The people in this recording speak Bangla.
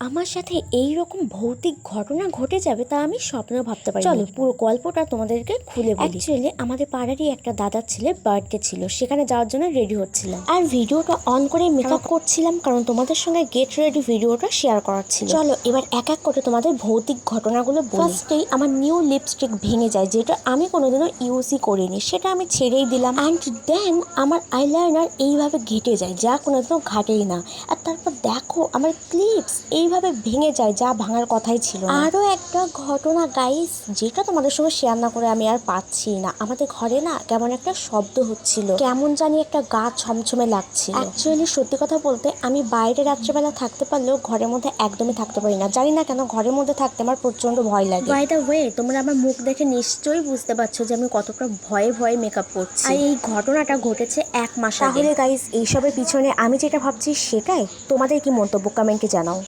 আমার সাথে এই রকম ভৌতিক ঘটনা ঘটে যাবে তা আমি স্বপ্নেও ভাবতে পারি। চলো পুরো গল্পটা তোমাদেরকে খুলে বলি। অ্যাকচুয়ালি আমাদের পাড়ারই একটা দাদার ছেলে বার্থডে ছিল, সেখানে যাওয়ার জন্য রেডি হচ্ছিলাম আর ভিডিওটা অন করে মেকআপ করছিলাম, কারণ তোমাদের সঙ্গে গেট রেডি ভিডিওটা শেয়ার করার ছিল। চলো এবার এক এক করে তোমাদের ভৌতিক ঘটনাগুলো বলি। ফার্স্টেই আমার নিউ লিপস্টিক ভেঙে যায়, যেটা আমি কোনোদিনও ইউজই করিনি, সেটা আমি ছেড়েই দিলাম। অ্যান্ড দেন আমার আইলাইনার এইভাবে ঘেটে যায়, যা কোনোদিনও ঘাটেই না। আর তারপর দেখো আমার ক্লিপস এইভাবে ভেঙে যায়, যা ভাঙার কথাই ছিল না। আরো একটা ঘটনা গাইস, যেটা তোমাদের সঙ্গে শেয়ার না করে আমি আর পাচ্ছি না। আমাদের ঘরে না কেমন একটা শব্দ হচ্ছিল, কেমন জানি একটা গা ছমছমে লাগছিল। অ্যাকচুয়ালি সত্যি কথা বলতে আমি বাইরে রাত্রেবেলা থাকতে পারলেও ঘরের মধ্যে একদমই থাকতে পারি না। জানি না কেন ঘরের মধ্যে থাকতে আমার প্রচন্ড ভয় লাগে। বাই দ্য ওয়ে, তোমরা আমার মুখ দেখে নিশ্চয়ই বুঝতে পারছো যে আমি কতটা ভয়ে ভয়ে মেকআপ করছি। আর এই ঘটনাটা ঘটেছে 1 মাস আগে। তাহলে গাইস এইসবের পিছনে আমি যেটা ভাবছি সেটাই। তোমাদের কি মন্তব্য কমেন্টে জানাও।